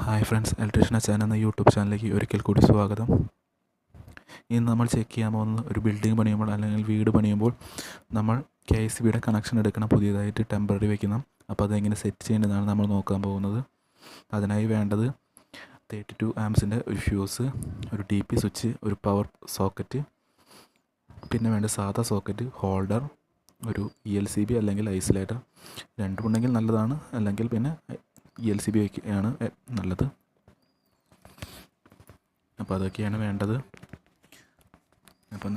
Hi friends, electrician അച്ചായൻ എന്ന YouTube ചാനലിലേക്ക് ഒരിക്കൽ കൂടി സ്വാഗതം. ഇന്ന് നമ്മൾ ചെക്ക് ചെയ്യാൻ പോകുന്നത് ഒരു ബിൽഡിംഗ് പണിയുമ്പോൾ അല്ലെങ്കിൽ വീട് പണിയുമ്പോൾ നമ്മൾ KCBയുടെ കണക്ഷൻ എടുക്കണം, പുതിയതായിട്ട് ടെമ്പററി വയ്ക്കണം. അപ്പോൾ അതെങ്ങനെ സെറ്റ് ചെയ്യേണ്ടതാണ് നമ്മൾ നോക്കാൻ പോകുന്നത്. അതിനായി വേണ്ടത് 32 ആംസിൻ്റെ ഒരു ഫ്യൂസ്, ഒരു DP സ്വിച്ച്, ഒരു പവർ സോക്കറ്റ്, പിന്നെ വേണ്ട സാധാ സോക്കറ്റ്, ഹോൾഡർ, ഒരു ELCB അല്ലെങ്കിൽ ഐസൊലേറ്റർ. രണ്ടുമുണ്ടെങ്കിൽ നല്ലതാണ്, അല്ലെങ്കിൽ പിന്നെ ELCB ആണ് നല്ലത്. അപ്പോൾ അതൊക്കെയാണ് വേണ്ടത്. അപ്പോൾ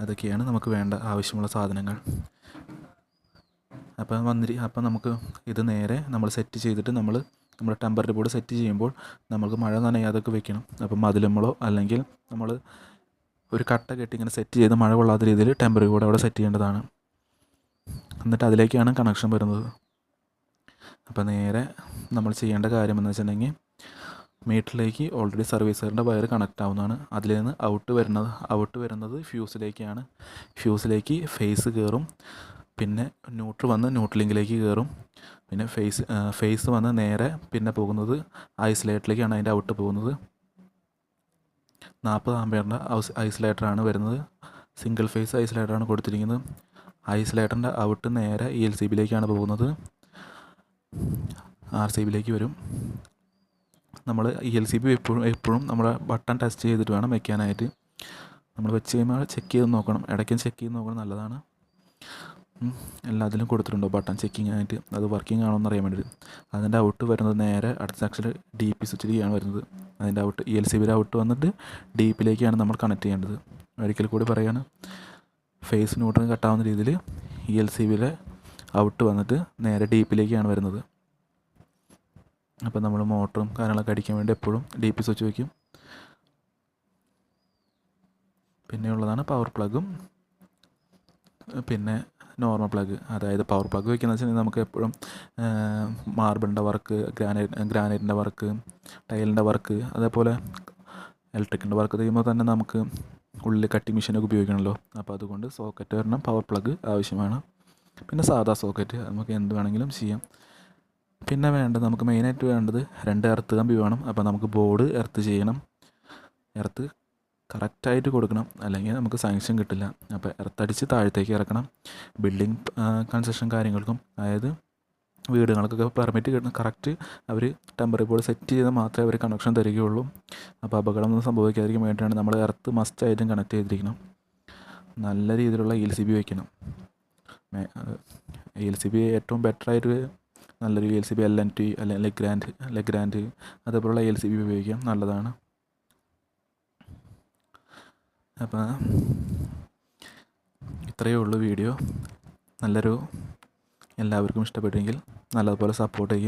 അതൊക്കെയാണ് നമുക്ക് വേണ്ട ആവശ്യമുള്ള സാധനങ്ങൾ. അപ്പം നമുക്ക് ഇത് നേരെ നമ്മൾ സെറ്റ് ചെയ്തിട്ട് നമ്മുടെ ടെമ്പററി ബോർഡ് സെറ്റ് ചെയ്യുമ്പോൾ നമുക്ക് മഴ നനയാതൊക്കെ വെക്കണം. അപ്പം മതിലുമ്മളോ അല്ലെങ്കിൽ നമ്മൾ ഒരു കട്ട കെട്ടി ഇങ്ങനെ സെറ്റ് ചെയ്ത് മഴ കൊള്ളാത്ത രീതിയിൽ ടെമ്പററി ബോർഡ് അവിടെ സെറ്റ് ചെയ്യേണ്ടതാണ്. എന്നിട്ട് അതിലേക്കാണ് കണക്ഷൻ വരുന്നത്. അപ്പോൾ നേരെ നമ്മൾ ചെയ്യേണ്ട കാര്യം എന്ന് വെച്ചിട്ടുണ്ടെങ്കിൽ, മീറ്ററിലേക്ക് ഓൾറെഡി സർവീസറിൻ്റെ വയർ കണക്റ്റ് ആവുന്നതാണ്. അതിൽ നിന്ന് ഔട്ട് വരുന്നത് ഫ്യൂസിലേക്കാണ്. ഫ്യൂസിലേക്ക് ഫേസ് കയറും, പിന്നെ ന്യൂട്രലിങ്കിലേക്ക് കയറും, പിന്നെ ഫേസ് വന്ന് നേരെ പിന്നെ പോകുന്നത് ഐസൊലേറ്ററിലേക്കാണ് അതിൻ്റെ ഔട്ട് പോകുന്നത്. 40 ആംപിയറിൻ്റെ ഐസൊലേറ്ററാണ് വരുന്നത്. സിംഗിൾ ഫേസ് ഐസൊലേറ്ററാണ് കൊടുത്തിരിക്കുന്നത്. ഐസൊലേറ്ററിൻ്റെ ഔട്ട് നേരെ ELCBയിലേക്കാണ് പോകുന്നത്. RCBയിലേക്ക് വരും. നമ്മൾ ELCB എപ്പോഴും നമ്മുടെ ബട്ടൺ ടെസ്റ്റ് ചെയ്തിട്ട് വേണം വെക്കാനായിട്ട്. നമ്മൾ വെച്ച് കഴിയുമ്പോൾ ചെക്ക് ചെയ്ത് നോക്കണം, ഇടയ്ക്കും ചെക്ക് ചെയ്ത് നോക്കണം, നല്ലതാണ്. എല്ലാത്തിലും കൊടുത്തിട്ടുണ്ടോ ബട്ടൺ ചെക്കിങ് ആയിട്ട്, അത് വർക്കിംഗ് ആണോ എന്ന് അറിയാൻ വേണ്ടിയിട്ട്. അതിൻ്റെ ഔട്ട് വരുന്നത് നേരെ അടുത്ത സെക്ഷനിൽ DP സ്വിച്ചിലേക്കാണ് വരുന്നത്. അതിൻ്റെ ഔട്ട് ELCBയുടെ ഔട്ട് വന്നിട്ട് DPയിലേക്കാണ് നമ്മൾ കണക്ട് ചെയ്യേണ്ടത്. ഒരിക്കൽ കൂടി പറയുകയാണ്, ഫേസ് ന്യൂട്രൽ കട്ടാവുന്ന രീതിയിൽ ELCBയിലെ ഔട്ട് വന്നിട്ട് നേരെ DPയിലേക്കാണ് വരുന്നത്. അപ്പോൾ നമ്മൾ മോട്ടറും കാര്യങ്ങളൊക്കെ അടിക്കാൻ വേണ്ടി എപ്പോഴും DP സ്വിച്ച് വയ്ക്കും. പിന്നെയുള്ളതാണ് പവർ പ്ലഗും, പിന്നെ നോർമൽ പ്ലഗ്. അതായത് പവർ പ്ലഗ് വയ്ക്കുന്നത് വെച്ചിട്ടുണ്ടെങ്കിൽ നമുക്ക് എപ്പോഴും മാർബിളിൻ്റെ വർക്ക്, ഗ്രാനൈറ്റിൻ്റെ വർക്ക്, ടൈലിൻ്റെ വർക്ക്, അതേപോലെ ഇലക്ട്രിക്കിൻ്റെ വർക്ക് ചെയ്യുമ്പോൾ തന്നെ നമുക്ക് ഉള്ളിൽ കട്ടിങ് മെഷീനൊക്കെ ഉപയോഗിക്കണമല്ലോ. അപ്പോൾ അതുകൊണ്ട് സോക്കറ്റ് വരണം, പവർ പ്ലഗ് ആവശ്യമാണ്. പിന്നെ സാധാ സോക്കറ്റ്, നമുക്ക് എന്ത് വേണമെങ്കിലും ചെയ്യാം. പിന്നെ നമുക്ക് മെയിനായിട്ട് വേണ്ടത് 2 എർത്ത് കമ്പി വേണം. അപ്പോൾ നമുക്ക് ബോർഡ് എർത്ത് ചെയ്യണം. എർത്ത് കറക്റ്റായിട്ട് കൊടുക്കണം, അല്ലെങ്കിൽ നമുക്ക് സാങ്ഷൻ കിട്ടില്ല. അപ്പോൾ എർത്തടിച്ച് താഴത്തേക്ക് ഇറക്കണം. ബിൽഡിംഗ് കൺസ്ട്രക്ഷൻ കാര്യങ്ങൾക്കും, അതായത് വീടുകൾക്കൊക്കെ പെർമിറ്റ് കിട്ടണം. കറക്റ്റ് അവർ ടെമ്പററി ബോർഡ് സെറ്റ് ചെയ്താൽ മാത്രമേ അവർ കണക്ഷൻ തരികയുള്ളൂ. അപ്പോൾ അപകടമൊന്നും സംഭവിക്കാതിരിക്കാൻ വേണ്ടിയിട്ടാണ് നമ്മൾ എർത്ത് മസ്റ്റായിട്ടും കണക്ട് ചെയ്തിരിക്കണം. നല്ല രീതിയിലുള്ള ELCB വയ്ക്കണം. ELCB ഏറ്റവും ബെറ്ററായിട്ട് നല്ലൊരു ELCB LNT അല്ലെങ്കിൽ ലെഗ്രാൻഡ് അതേപോലുള്ള ELCB ഉപയോഗിക്കാം, നല്ലതാണ്. അപ്പോൾ ഇത്രയേ ഉള്ളൂ വീഡിയോ. എല്ലാവർക്കും ഇഷ്ടപ്പെട്ടെങ്കിൽ നല്ലതുപോലെ സപ്പോർട്ട് ചെയ്യും.